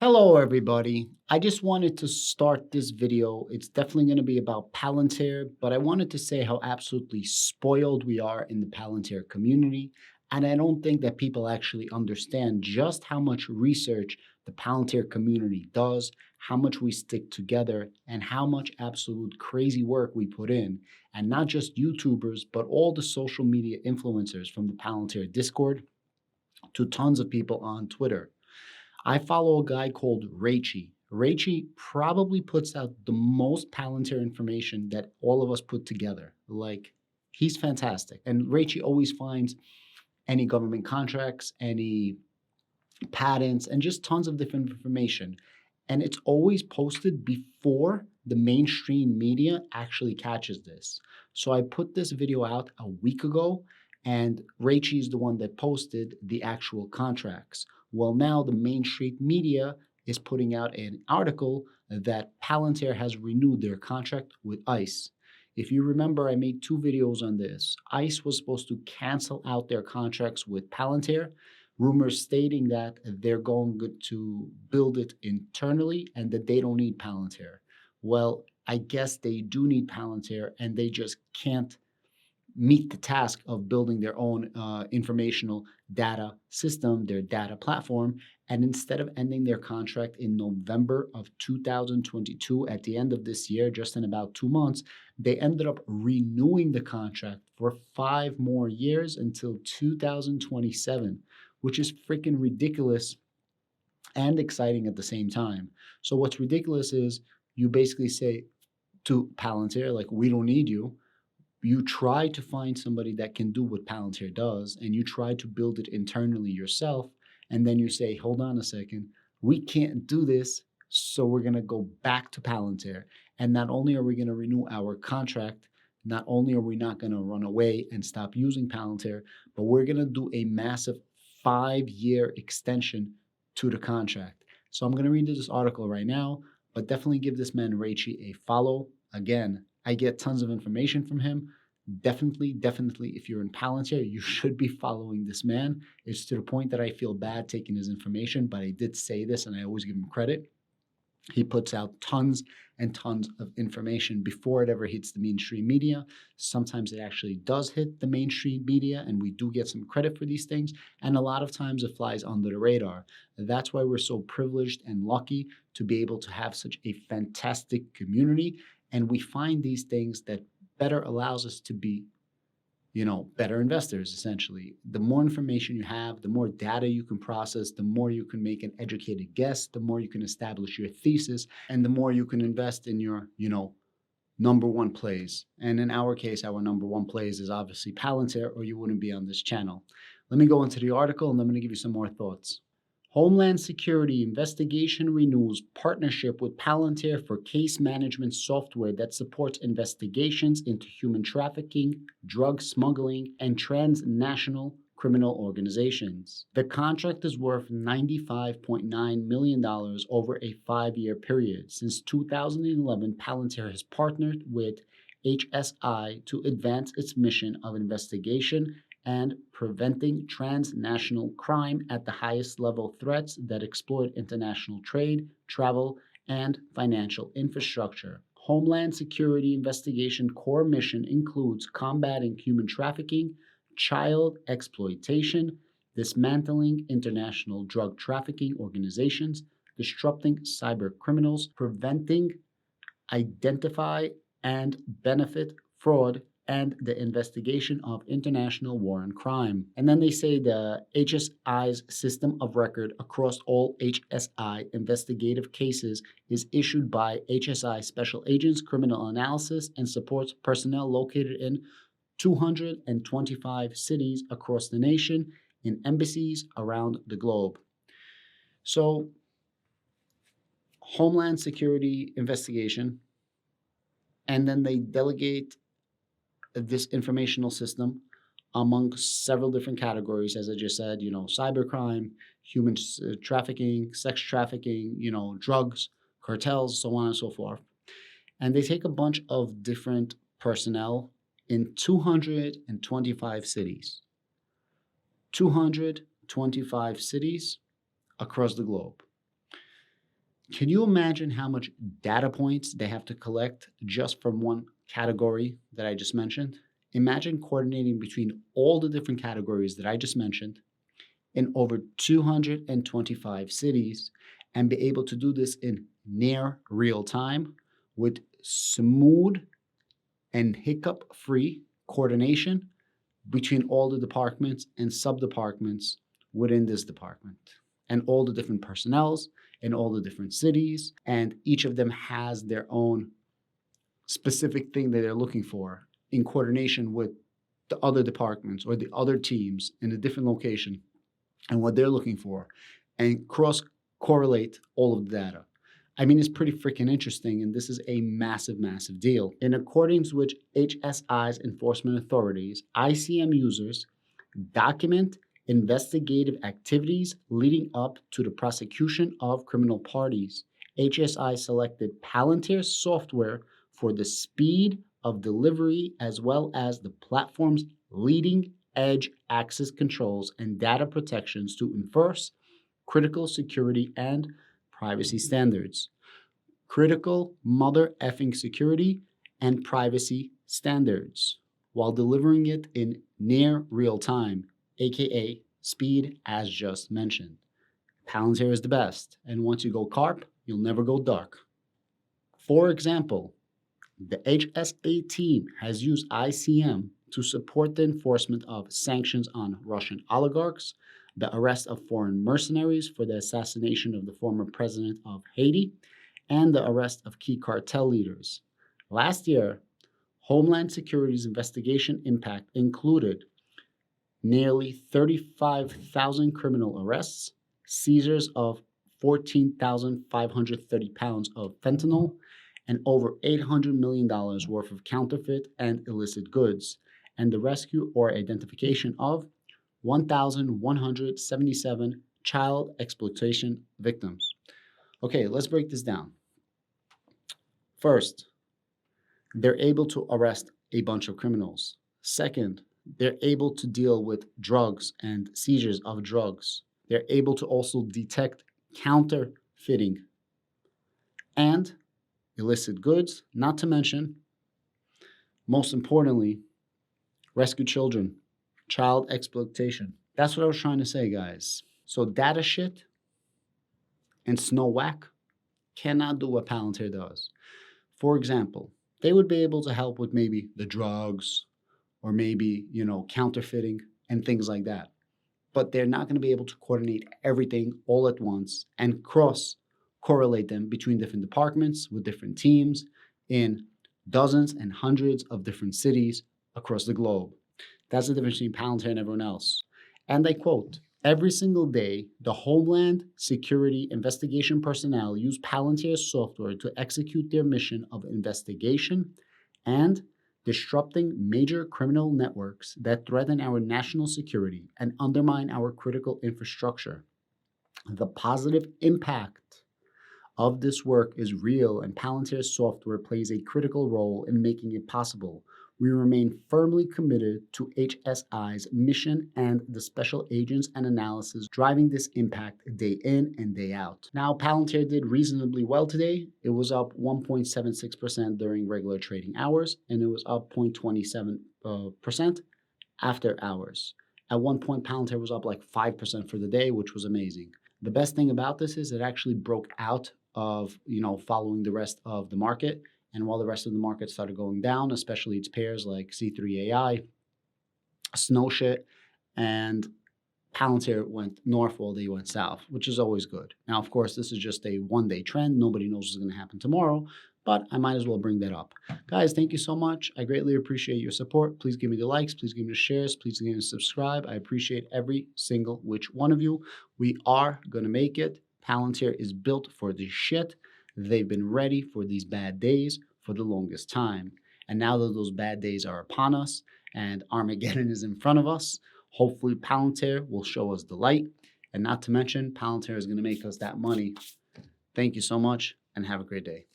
Hello, everybody. I just wanted to start this video. It's definitely going to be about Palantir, but I wanted to say how absolutely spoiled we are in the Palantir community. And I don't think that people actually understand just how much research the Palantir community does, how much we stick together, and how much absolute crazy work we put in. And not just YouTubers, but all the social media influencers from the Palantir Discord to tons of people on Twitter. I follow a guy called Raichi. Raichi probably puts out the most Palantir information that all of us put together. Like, he's fantastic. And Raichi always finds any government contracts, any patents, and just tons of different information. And it's always posted before the mainstream media actually catches this. So I put this video out a week ago, and Raichi is the one that posted the actual contracts. Well, now the mainstream media is putting out an article that Palantir has renewed their contract with ICE. If you remember, I made two videos on this. ICE was supposed to cancel out their contracts with Palantir, rumors stating that they're going to build it internally and that they don't need Palantir. Well, I guess they do need Palantir and they just can't meet the task of building their own informational data system, their data platform. And instead of ending their contract in November of 2022, at the end of this year, just in about 2 months, they ended up renewing the contract for 5 more years until 2027, which is freaking ridiculous and exciting at the same time. So what's ridiculous is you basically say to Palantir, like, we don't need you. You try to find somebody that can do what Palantir does, and you try to build it internally yourself, and then you say, hold on a second, we can't do this, so we're going to go back to Palantir. And not only are we going to renew our contract, not only are we not going to run away and stop using Palantir, but we're going to do a massive 5-year extension to the contract. So I'm going to read this article right now, but definitely give this man Raichi a follow. Again, I get tons of information from him. Definitely, if you're in Palantir, you should be following this man. It's to the point that I feel bad taking his information, but I did say this and I always give him credit. He puts out tons and tons of information before it ever hits the mainstream media. Sometimes it actually does hit the mainstream media, and we do get some credit for these things. And a lot of times it flies under the radar. That's why we're so privileged and lucky to be able to have such a fantastic community. And we find these things that better allows us to be better investors, essentially. The more information you have, the more data you can process, the more you can make an educated guess, the more you can establish your thesis, and the more you can invest in your, number one plays. And in our case, our number one plays is obviously Palantir, or you wouldn't be on this channel. Let me go into the article and I'm going to give you some more thoughts. Homeland Security investigation renews partnership with Palantir for case management software that supports investigations into human trafficking, drug smuggling, and transnational criminal organizations. The contract is worth $95.9 million over a 5-year period. Since 2011, Palantir has partnered with HSI to advance its mission of investigation and preventing transnational crime at the highest level threats that exploit international trade, travel, and financial infrastructure. Homeland Security investigation core mission includes combating human trafficking, child exploitation, dismantling international drug trafficking organizations, disrupting cyber criminals, preventing, identify, and benefit fraud, and the investigation of international war and crime. And then they say the HSI's system of record across all HSI investigative cases is issued by HSI Special Agents Criminal Analysis and supports personnel located in 225 cities across the nation in embassies around the globe. So, Homeland Security investigation, and then they delegate this informational system among several different categories, as I just said, cybercrime, human trafficking, sex trafficking, drugs, cartels, so on and so forth. And they take a bunch of different personnel in 225 cities. 225 cities across the globe. Can you imagine how much data points they have to collect just from one category that I just mentioned? Imagine coordinating between all the different categories that I just mentioned in over 225 cities and be able to do this in near real time with smooth and hiccup free coordination between all the departments and sub-departments within this department and all the different personnels in all the different cities. And each of them has their own specific thing that they're looking for in coordination with the other departments or the other teams in a different location and what they're looking for, and cross correlate all of the data. I mean, it's pretty freaking interesting, and this is a massive, massive deal. In accordance with HSI's enforcement authorities, ICM users document investigative activities leading up to the prosecution of criminal parties. HSI selected Palantir software for the speed of delivery as well as the platform's leading edge access controls and data protections to enforce critical security and privacy standards. Critical mother effing security and privacy standards while delivering it in near real time, aka speed as just mentioned. Palantir is the best, and once you go KARP, you'll never go dark. For example, the HSA team has used ICM to support the enforcement of sanctions on Russian oligarchs, the arrest of foreign mercenaries for the assassination of the former president of Haiti, and the arrest of key cartel leaders. Last year, Homeland Security's investigation impact included nearly 35,000 criminal arrests, seizures of 14,530 pounds of fentanyl, and over $800 million worth of counterfeit and illicit goods, and the rescue or identification of 1,177 child exploitation victims. Okay, let's break this down. First, they're able to arrest a bunch of criminals. Second, they're able to deal with drugs and seizures of drugs. They're able to also detect counterfeiting and illicit goods, not to mention, most importantly, rescue children, child exploitation. That's what I was trying to say, guys. So data shit and snow whack cannot do what Palantir does. For example, they would be able to help with maybe the drugs or maybe, counterfeiting and things like that. But they're not going to be able to coordinate everything all at once and cross correlate them between different departments with different teams in dozens and hundreds of different cities across the globe. That's the difference between Palantir and everyone else. And I quote, every single day, the Homeland Security investigation personnel use Palantir's software to execute their mission of investigation and disrupting major criminal networks that threaten our national security and undermine our critical infrastructure. The positive impact of this work is real, and Palantir's software plays a critical role in making it possible. We remain firmly committed to HSI's mission and the special agents and analysis driving this impact day in and day out. Now, Palantir did reasonably well today. It was up 1.76% during regular trading hours, and it was up 0.27% after hours. At one point, Palantir was up like 5% for the day, which was amazing. The best thing about this is it actually broke out of, following the rest of the market. And while the rest of the market started going down, especially its pairs like C3AI, Snowshit, and Palantir went north while they went south, which is always good. Now, of course, this is just a one-day trend. Nobody knows what's going to happen tomorrow, but I might as well bring that up. Guys, thank you so much. I greatly appreciate your support. Please give me the likes. Please give me the shares. Please give me the subscribe. I appreciate every single which one of you. We are going to make it. Palantir is built for this shit. They've been ready for these bad days for the longest time. And now that those bad days are upon us and Armageddon is in front of us, hopefully Palantir will show us the light. And not to mention, Palantir is going to make us that money. Thank you so much and have a great day.